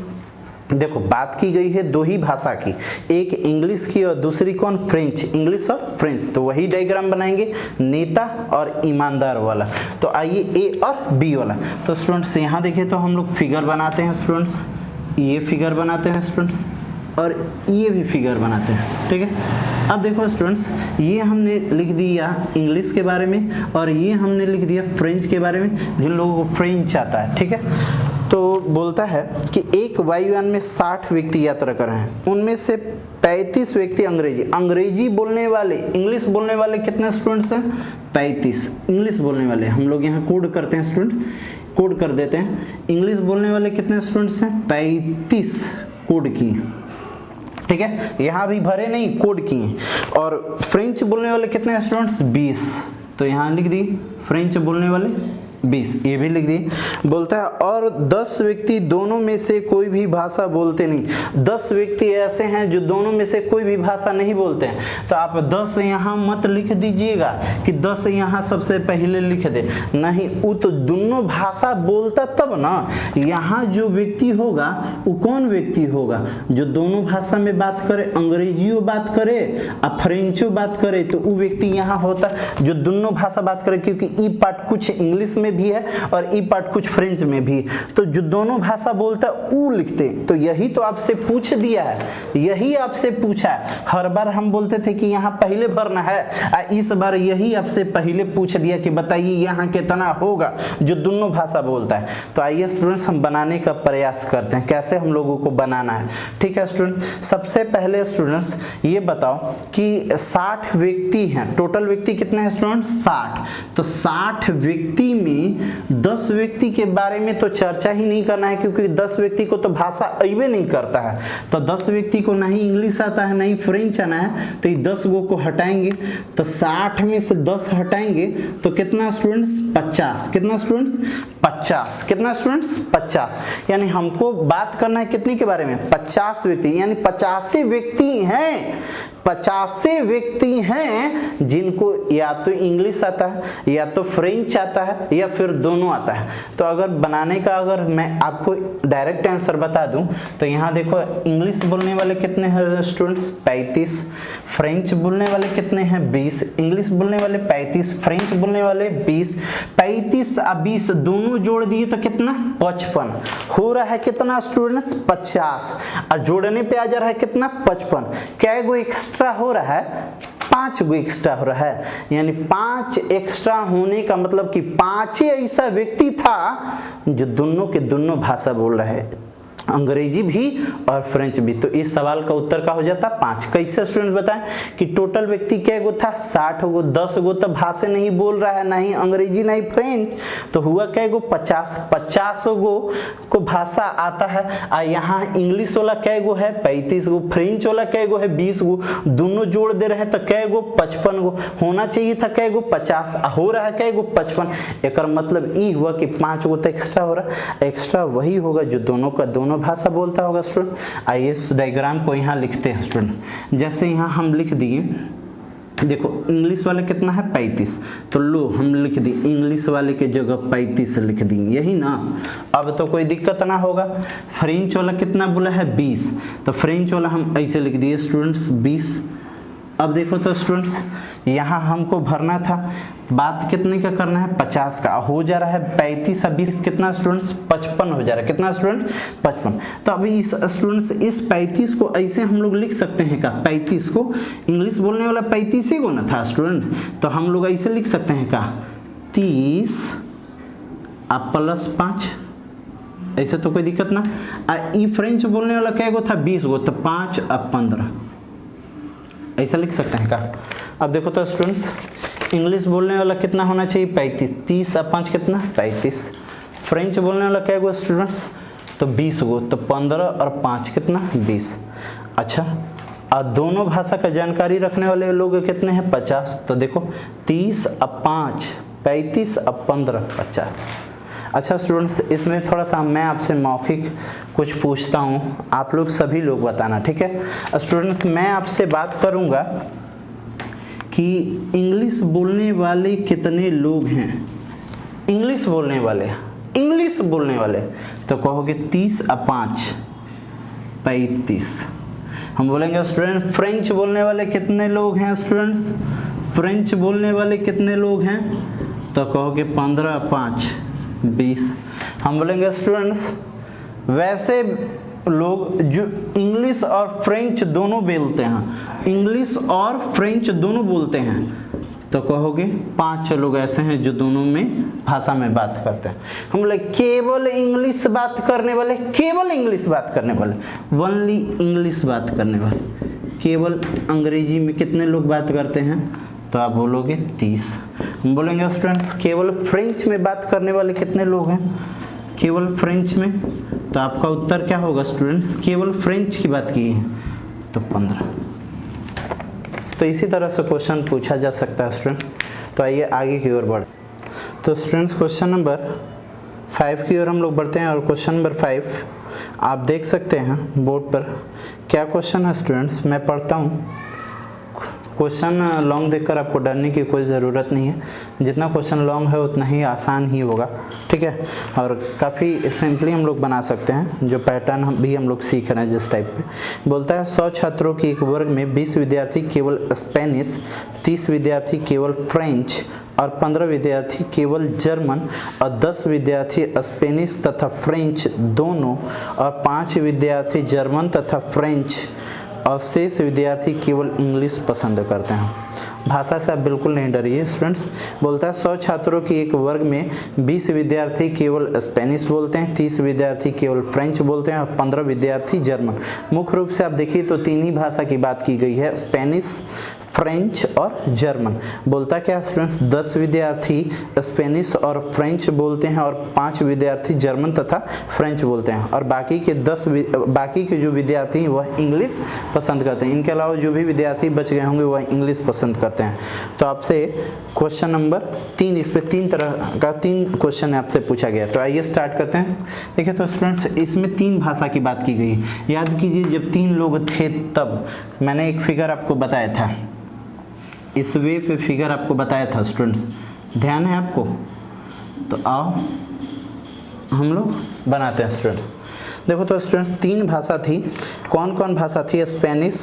देखो, बात की गई है 2 ही भाषा की, एक इंग्लिश की और दूसरी कौन, फ्रेंच, इंग्लिश और फ्रेंच। तो वही डायग्राम बनाएंगे, नेता और ईमानदार वाला। तो आइए ए और बी वाला। तो स्टूडेंट्स यहाँ देखिए तो हम लोग फिगर बनाते हैं स्टूडेंट्स, ये फिगर बनाते हैं स्टूडेंट्स, और ये भी फिगर बनाते हैं, ठीक है। अब देखो स्टूडेंट्स, ये हमने लिख दिया इंग्लिश के बारे में और ये हमने लिख दिया फ्रेंच के बारे में, जिन लोगों को फ्रेंच आता है, ठीक है। तो बोलता है कि एक वायुयान में 60 व्यक्ति यात्रा कर रहे हैं, उनमें से 35 व्यक्ति अंग्रेजी बोलने वाले, इंग्लिश बोलने वाले कितने स्टूडेंट्स हैं, 35 इंग्लिश बोलने वाले। हम लोग यहाँ कोड करते हैं स्टूडेंट्स, कोड कर देते हैं। इंग्लिश बोलने वाले कितने स्टूडेंट्स हैं, 35 कोड किए, ठीक है, यहाँ भी भरे नहीं, कोड किए। और फ्रेंच बोलने वाले कितने स्टूडेंट्स, 20, तो यहाँ लिख दी फ्रेंच बोलने वाले 20, ये भी लिख दी। बोलता है और 10 व्यक्ति दोनों में से कोई भी भाषा बोलते नहीं। 10 व्यक्ति ऐसे हैं जो दोनों में से कोई भी भाषा नहीं बोलते हैं। तो आप 10 यहाँ मत लिख दीजिएगा कि 10 यहाँ सबसे पहले लिख दे, नहीं, वो तो दोनों भाषा बोलता तब ना। यहाँ जो व्यक्ति होगा वो कौन व्यक्ति होगा, जो दोनों भाषा में बात करे, अंग्रेजियों बात करे और फ्रेंचो बात करे, तो वो व्यक्ति यहाँ होता जो दोनों भाषा बात करे, क्योंकि ई पार्ट कुछ इंग्लिश में भी है और ई पार्ट कुछ फ्रेंच में भी। तो जो दोनों भाषा बोलता है वो लिखते। तो यही तो आपसे पूछ दिया है, यही आपसे पूछा है। हर बार हम बोलते थे कि यहाँ पहले भरना है, इस बार यही आपसे पहले पूछ दिया कि बताइए यहाँ कितना होगा जो दोनों भाषा बोलता है। तो आइए स्टूडेंट्स हम बनाने का प्रयास करते हैं, कैसे हम लोगों को बनाना है, ठीक है स्टूडेंट। सबसे पहले स्टूडेंट्स ये बताओ कि 60 व्यक्ति हैं, टोटल व्यक्ति कितने हैं स्टूडेंट्स, 60। तो 60 व्यक्ति में 10 व्यक्ति के बारे में तो चर्चा ही नहीं करना है, क्योंकि 10 व्यक्ति को तो भाषा अइबे नहीं करता है। तो 10 व्यक्ति को ना ही इंग्लिश आता है ना ही फ्रेंच आना है, तो ये 10 गो को हटाएंगे। तो 60 में से 10 हटाएंगे तो कितना स्टूडेंट्स, 50। कितना स्टूडेंट्स, 50। कितना स्टूडेंट्स, 50। यानी हमको बात करना है कितने के बारे में, 50 व्यक्ति, यानी 50 व्यक्ति हैं, 50 व्यक्ति हैं जिनको या तो इंग्लिश आता है या तो फ्रेंच आता है या फिर दोनों आता है। तो अगर बनाने का, अगर मैं आपको डायरेक्ट आंसर बता दूं तो यहाँ देखो, इंग्लिश बोलने वाले कितने हैं स्टूडेंट्स, 35। फ्रेंच बोलने वाले कितने हैं, 20। इंग्लिश बोलने वाले 35, फ्रेंच बोलने वाले 20। 35 और 20 दोनों जोड़ दिए तो कितना, 55 हो रहा है। कितना स्टूडेंट्स, 50। और जोड़ने पे आ जा रहा है कितना, 55। क्या गो एक्स्ट्रा हो रहा है, 5 गो एक्स्ट्रा हो रहा है। यानी 5 एक्स्ट्रा होने का मतलब कि 5 ऐसा व्यक्ति था जो दोनों के दोनों भाषा बोल रहे हैं, अंग्रेजी भी और फ्रेंच भी। तो इस सवाल का उत्तर का हो जाता 5। कैसे स्टूडेंट बताएं कि टोटल व्यक्ति क्या गो था, 60 गो। 10 गो तो भाषा नहीं बोल रहा है, ना ही अंग्रेजी ना ही फ्रेंच, तो हुआ क्या गो, 50। 50 गो को भाषा आता है। और यहाँ इंग्लिश वाला क्या गो है, 35 गो। फ्रेंच वाला क्या गो है, 20 गो। दोनों जोड़ दे रहे हैं तो क्या गो, 55 गो। होना चाहिए था क्या गो, 50, हो रहा है क्या गो, 55। एक मतलब ई हुआ कि 5 गो तो एक्स्ट्रा हो रहा। एक्स्ट्रा वही होगा जो दोनों का दोनों भाषा बोलता होगा स्टूडेंट। आइए इस डायग्राम को यहाँ लिखते हैं स्टूडेंट। जैसे यहाँ हम लिख दिए, देखो इंग्लिश वाले कितना है, 35। तो लो हम लिख दी इंग्लिश वाले के जगह 35 लिख दी, यही ना। अब तो कोई दिक्कत ना होगा। फ्रेंच वाला कितना बोला है, 20। तो फ्रेंच वाला हम ऐसे लिख दिए स्टूडेंट्स, 20। अब देखो तो स्टूडेंट्स, यहाँ हमको भरना था, बात कितने का करना है, 50 का। हो जा रहा है 35 और 20 कितना स्टूडेंट्स, 55 हो जा रहा है। कितना स्टूडेंट, 55। तो अभी इस स्टूडेंट्स इस 35 को ऐसे हम लोग लिख सकते हैं का, 35 को इंग्लिश बोलने वाला 35 ही को ना था स्टूडेंट्स, तो हम लोग ऐसे लिख सकते हैं का 30 प्लस 5, ऐसे तो कोई दिक्कत ना। ई फ्रेंच बोलने वाला क्या गो था, 20 गो, तो 5 और 15 ऐसा लिख सकते हैं का। अब देखो तो स्टूडेंट्स, इंग्लिश बोलने वाला कितना होना चाहिए, 35, 30 और 5 कितना, 35। फ्रेंच बोलने वाला क्या गो स्टूडेंट्स, तो 20 गो, तो 15 और 5 कितना, 20। अच्छा, और दोनों भाषा का जानकारी रखने वाले लोग कितने हैं, 50। तो देखो 30 और 5 35 और 15 50। अच्छा स्टूडेंट्स, इसमें थोड़ा सा मैं आपसे मौखिक कुछ पूछता हूँ, आप लोग सभी लोग बताना, ठीक है स्टूडेंट्स। मैं आपसे बात करूँगा कि इंग्लिश बोलने वाले कितने लोग हैं, इंग्लिश बोलने वाले, तो कहोगे 30 और 5 35। हम बोलेंगे स्टूडेंट फ्रेंच बोलने वाले कितने लोग हैं स्टूडेंट्स, फ्रेंच बोलने वाले कितने लोग हैं, तो कहोगे 15 और 5 20। हम बोलेंगे स्टूडेंट्स वैसे लोग जो इंग्लिश और फ्रेंच दोनों बोलते हैं, इंग्लिश और फ्रेंच दोनों बोलते हैं, तो कहोगे 5 लोग ऐसे हैं जो दोनों में भाषा में बात करते हैं। हम बोले केवल इंग्लिश बात करने वाले, केवल इंग्लिश बात करने वाले, ओनली इंग्लिश बात करने वाले, केवल अंग्रेजी में कितने लोग बात करते हैं, तो आप बोलोगे 30। हम बोलेंगे स्टूडेंट्स केवल फ्रेंच में बात करने वाले कितने लोग हैं, केवल फ्रेंच में, तो आपका उत्तर क्या होगा स्टूडेंट्स, केवल फ्रेंच की बात की है तो 15। तो इसी तरह से क्वेश्चन पूछा जा सकता है स्टूडेंट। तो आइए आगे की ओर बढ़। तो स्टूडेंट्स क्वेश्चन नंबर 5 की ओर हम लोग बढ़ते हैं, और क्वेश्चन नंबर 5 आप देख सकते हैं बोर्ड पर। क्या क्वेश्चन है स्टूडेंट्स, मैं पढ़ता हूँ। क्वेश्चन लॉन्ग देखकर आपको डरने की कोई ज़रूरत नहीं है, जितना क्वेश्चन लॉन्ग है उतना ही आसान ही होगा, ठीक है। और काफ़ी सिंपली हम लोग बना सकते हैं, जो पैटर्न भी हम लोग सीख रहे हैं जिस टाइप पे। बोलता है 100 छात्रों के एक वर्ग में 20 विद्यार्थी केवल स्पेनिश, 30 विद्यार्थी केवल फ्रेंच और 15 विद्यार्थी केवल जर्मन और 10 विद्यार्थी स्पेनिश तथा फ्रेंच दोनों और 5 विद्यार्थी जर्मन तथा फ्रेंच और शेष विद्यार्थी केवल इंग्लिश पसंद करते हैं। भाषा से आप बिल्कुल नहीं डरिए स्टूडेंट्स। बोलता है 100 छात्रों के एक वर्ग में 20 विद्यार्थी केवल स्पेनिश बोलते हैं, 30 विद्यार्थी केवल फ्रेंच बोलते हैं और 15 विद्यार्थी जर्मन। मुख्य रूप से आप देखिए तो 3 ही भाषा की बात की गई है, स्पेनिश, फ्रेंच और जर्मन। बोलता क्या स्टूडेंट्स, 10 विद्यार्थी स्पेनिश और फ्रेंच बोलते हैं और 5 विद्यार्थी जर्मन तथा फ्रेंच बोलते हैं, और बाकी के जो विद्यार्थी हैं वह इंग्लिश पसंद करते हैं। इनके अलावा जो भी विद्यार्थी बच गए होंगे वह इंग्लिश पसंद करते हैं। तो आपसे क्वेश्चन नंबर 3, इस पे 3 तरह का 3 क्वेश्चन आपसे पूछा गया। तो आइए स्टार्ट करते हैं। देखिए तो स्टूडेंट्स इसमें 3 भाषा की बात की गई है। याद कीजिए जब 3 लोग थे तब मैंने एक फिगर आपको बताया था, इस वे पे फिगर आपको बताया था स्टूडेंट्स, ध्यान है आपको? तो आओ हम लोग बनाते हैं स्टूडेंट्स। देखो तो स्टूडेंट्स 3 भाषा थी, कौन कौन भाषा थी, स्पेनिश,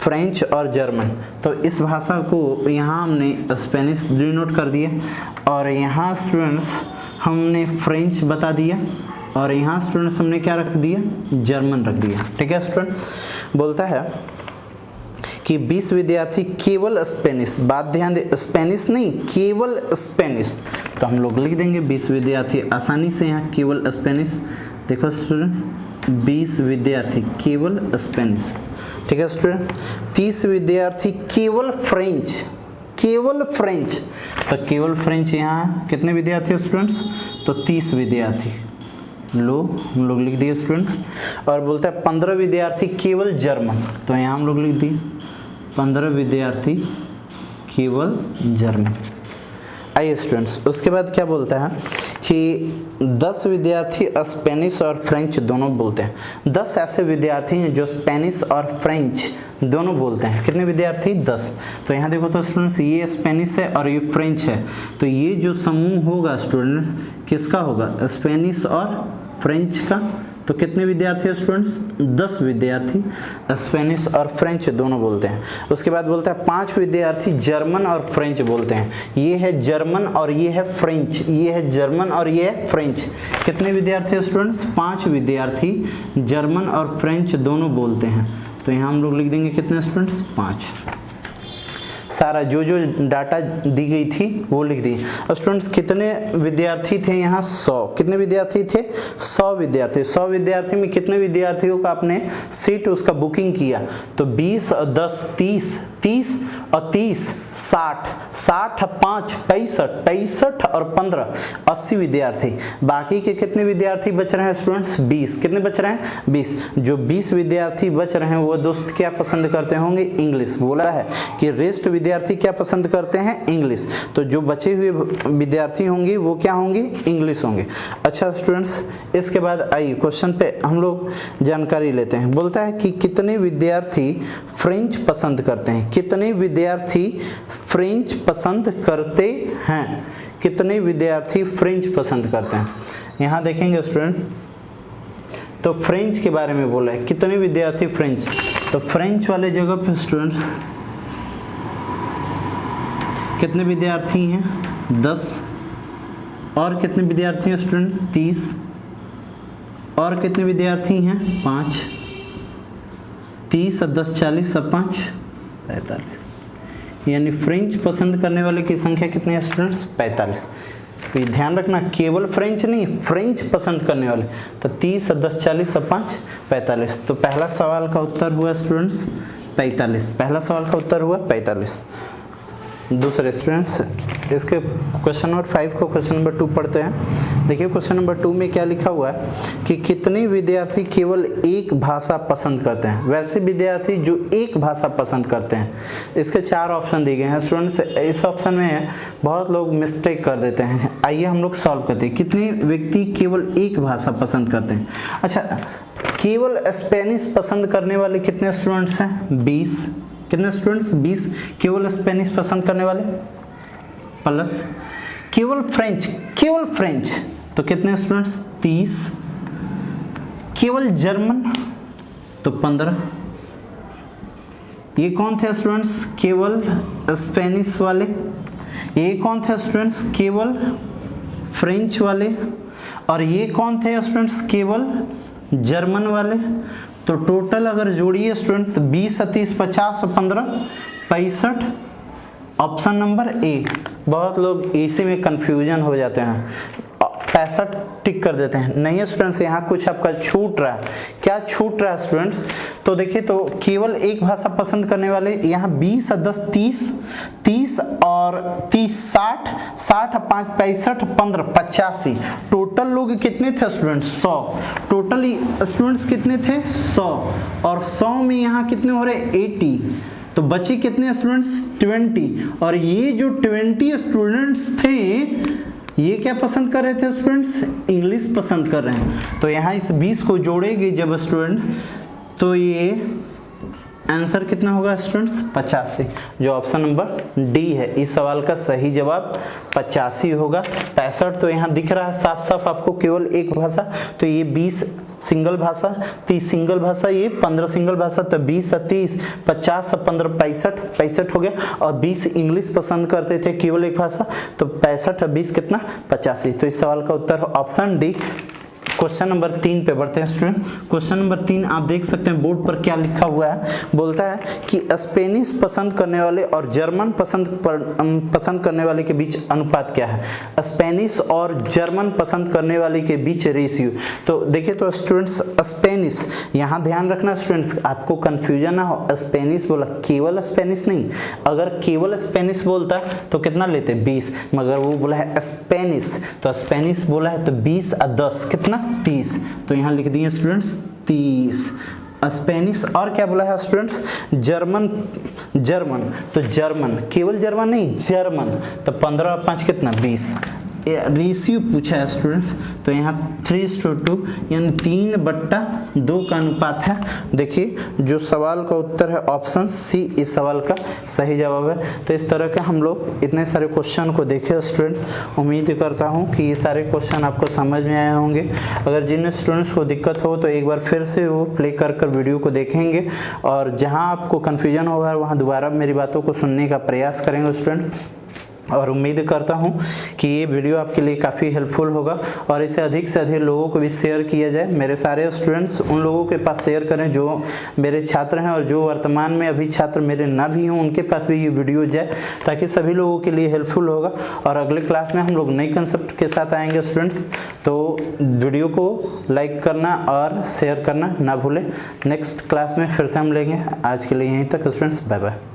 फ्रेंच और जर्मन। तो इस भाषा को यहाँ हमने स्पेनिश डिनोट कर दिया, और यहाँ स्टूडेंट्स हमने फ्रेंच बता दिया, और यहाँ स्टूडेंट्स हमने क्या रख दिया, जर्मन रख दिया, ठीक है स्टूडेंट्स। बोलता है कि 20 विद्यार्थी केवल स्पेनिश, बात ध्यान दे, स्पेनिश नहीं केवल स्पेनिश, तो हम लोग लिख देंगे 20 विद्यार्थी आसानी से यहाँ केवल स्पेनिश। देखो स्टूडेंट्स 20 विद्यार्थी केवल स्पेनिश, ठीक है स्टूडेंट्स। 30 विद्यार्थी केवल फ्रेंच, केवल फ्रेंच, तो केवल फ्रेंच यहाँ कितने विद्यार्थी स्टूडेंट्स, तो 30 विद्यार्थी, लो हम लोग लिख दिए स्टूडेंट्स। और बोलता है 15 विद्यार्थी केवल जर्मन, तो यहाँ हम लोग लिख दिए 15 विद्यार्थी केवल जर्मन। आइए स्टूडेंट्स उसके बाद क्या बोलता है कि 10 विद्यार्थी स्पेनिश और फ्रेंच दोनों बोलते हैं। 10 ऐसे विद्यार्थी हैं जो स्पेनिश और फ्रेंच दोनों बोलते हैं। कितने विद्यार्थी, 10। तो यहाँ देखो तो स्टूडेंट्स ये स्पेनिश है और ये फ्रेंच है, तो ये जो समूह होगा स्टूडेंट्स किसका होगा, स्पेनिश और फ्रेंच का, तो कितने विद्यार्थी है स्टूडेंट्स? 10 विद्यार्थी स्पेनिश और फ्रेंच दोनों बोलते हैं। उसके बाद बोलता है 5 विद्यार्थी जर्मन और फ्रेंच बोलते हैं। ये है जर्मन और ये है फ्रेंच, ये है जर्मन और ये है फ्रेंच। कितने विद्यार्थी है स्टूडेंट्स? 5 विद्यार्थी जर्मन और फ्रेंच दोनों बोलते हैं। तो यहाँ हम लोग लिख देंगे कितने स्टूडेंट्स? 5। सारा जो जो डाटा दी गई थी वो लिख दी। और स्टूडेंट्स कितने विद्यार्थी थे यहाँ? 100। कितने विद्यार्थी थे? 100 विद्यार्थी। 100 विद्यार्थी में कितने विद्यार्थियों का आपने सीट उसका बुकिंग किया? तो 20 और 10 30, 30 और 30 60, 60 5 65, 65 और 15 80 विद्यार्थी। बाकी के कितने विद्यार्थी बच रहे हैं स्टूडेंट्स? 20। कितने बच रहे हैं? 20। जो 20 विद्यार्थी बच रहे हैं वो दोस्त क्या पसंद करते होंगे? इंग्लिश। बोला है कि रेस्ट विद्यार्थी क्या पसंद करते हैं? इंग्लिश। तो जो बचे हुए विद्यार्थी होंगे वो क्या होंगे? इंग्लिश होंगे। अच्छा स्टूडेंट्स, इसके बाद आइए क्वेश्चन पे हम लोग जानकारी लेते हैं। बोलता है कि कितने विद्यार्थी फ्रेंच पसंद करते हैं? कितने विद्यार्थी फ्रेंच पसंद करते हैं? कितने विद्यार्थी फ्रेंच पसंद करते हैं? यहाँ देखेंगे स्टूडेंट, तो फ्रेंच के बारे में बोला है। कितने विद्यार्थी फ्रेंच? तो फ्रेंच वाले जगह पे स्टूडेंट्स कितने विद्यार्थी हैं? 10। और कितने विद्यार्थी हैं स्टूडेंट्स? 30। और कितने विद्यार्थी हैं? 5। 30 और 10 40 और 5 45। यानी फ्रेंच पसंद करने वाले की संख्या कितनी है स्टूडेंट्स? 45। ये ध्यान रखना, केवल फ्रेंच नहीं, फ्रेंच पसंद करने वाले। तो 30 और 10 40 और 5 45। तो पहला सवाल का उत्तर हुआ स्टूडेंट्स 45। पहला सवाल का उत्तर हुआ 45। दूसरे स्टूडेंट्स, इसके क्वेश्चन नंबर 5 को क्वेश्चन नंबर 2 पढ़ते हैं। देखिए क्वेश्चन नंबर 2 में क्या लिखा हुआ है कि कितने विद्यार्थी केवल एक भाषा पसंद करते हैं? वैसे विद्यार्थी जो एक भाषा पसंद करते हैं। इसके 4 ऑप्शन दिए गए हैं स्टूडेंट्स। इस ऑप्शन में बहुत लोग मिस्टेक कर देते हैं। आइए हम लोग सॉल्व करते हैं। कितने व्यक्ति केवल एक भाषा पसंद करते हैं? अच्छा, केवल स्पेनिश पसंद करने वाले कितने स्टूडेंट्स हैं? 20। कितने स्टूडेंट्स? 20 केवल स्पेनिश पसंद करने वाले। प्लस केवल फ्रेंच तो कितने स्टूडेंट्स? 30। केवल जर्मन तो 15। ये कौन थे स्टूडेंट्स? केवल स्पेनिश वाले। ये कौन थे स्टूडेंट्स? केवल फ्रेंच वाले। और ये कौन थे स्टूडेंट्स? केवल जर्मन वाले। तो टोटल अगर जोड़िए स्टूडेंट्स 20 30 50 15 65। Option number A. बहुत लोग इसी में कंफ्यूजन हो जाते हैं, 65 टिक कर देते हैं। नहीं स्टूडेंट्स, यहाँ कुछ आपका छूट रहा है। क्या छूट रहा है स्टूडेंट्स? तो देखिए, तो केवल एक भाषा पसंद करने वाले यहाँ 20 और 10 30, 30 और 30 60, 60 5 65 15 85। टोटल लोग कितने थे स्टूडेंट्स? 100। टोटल स्टूडेंट्स कितने थे? 100। और 100 में यहाँ कितने हो रहे? 80। तो बचे कितने स्टूडेंट्स? 20। और ये जो 20 स्टूडेंट्स थे ये क्या पसंद कर रहे थे स्टूडेंट्स? इंग्लिश पसंद कर रहे हैं। तो यहाँ इस 20 को जोड़ेंगे जब स्टूडेंट्स, तो ये आंसर कितना होगा स्टूडेंट्स? 85। जो ऑप्शन नंबर डी है इस सवाल का सही जवाब 85 होगा। 65 तो यहाँ दिख रहा है साफ साफ आपको, केवल एक भाषा। तो ये 20 सिंगल भाषा, 30 सिंगल भाषा, ये 15 सिंगल भाषा। तो 20 और 30 50 और 15 65 हो गया। और 20 इंग्लिश पसंद करते थे केवल एक भाषा, तो 65 और 20 कितना? 85। तो इस सवाल का उत्तर ऑप्शन डी। क्वेश्चन नंबर 3 पे बढ़ते हैं स्टूडेंट। क्वेश्चन नंबर 3 आप देख सकते हैं बोर्ड पर क्या लिखा हुआ है। बोलता है कि स्पेनिश पसंद करने वाले और जर्मन पसंद करने वाले के बीच अनुपात क्या है? स्पेनिश और जर्मन पसंद करने वाले के बीच रेशियो। तो देखिए, तो स्टूडेंट्स स्पेनिश, यहाँ ध्यान रखना स्टूडेंट्स, आपको कंफ्यूजन ना हो। स्पेनिश बोला, केवल स्पेनिश नहीं। अगर केवल स्पेनिश बोलता है तो कितना लेते? 20। मगर वो बोला है स्पेनिश, तो स्पेनिश बोला है तो 20 और 10 कितना? 30। तो यहाँ लिख दिए स्टूडेंट्स 30 स्पेनिश। और क्या बोला है स्टूडेंट्स? जर्मन तो जर्मन, केवल जर्मन नहीं, जर्मन। तो 15 और 5 कितना? 20। रेशियो पूछा है स्टूडेंट्स, तो यहाँ 3:2 यानी 3/2 का अनुपात है। देखिए जो सवाल का उत्तर है ऑप्शन सी इस सवाल का सही जवाब है। तो इस तरह के हम लोग इतने सारे क्वेश्चन को देखे स्टूडेंट्स। उम्मीद करता हूँ कि ये सारे क्वेश्चन आपको समझ में आए होंगे। अगर जिन स्टूडेंट्स को दिक्कत हो तो एक बार फिर से वो प्ले कर वीडियो को देखेंगे, और जहाँ आपको कन्फ्यूजन होगा वहाँ दोबारा मेरी बातों को सुनने का प्रयास करेंगे स्टूडेंट्स। और उम्मीद करता हूँ कि ये वीडियो आपके लिए काफ़ी हेल्पफुल होगा, और इसे अधिक से अधिक लोगों को भी शेयर किया जाए। मेरे सारे स्टूडेंट्स उन लोगों के पास शेयर करें जो मेरे छात्र हैं, और जो वर्तमान में अभी छात्र मेरे ना भी हों उनके पास भी ये वीडियो जाए, ताकि सभी लोगों के लिए हेल्पफुल होगा। और अगले क्लास में हम लोग नई कंसेप्ट के साथ आएंगे स्टूडेंट्स, तो वीडियो को लाइक करना और शेयर करना ना भूलें। नेक्स्ट क्लास में फिर से हम लेंगे। आज के लिए यहीं तक स्टूडेंट्स, बाय बाय।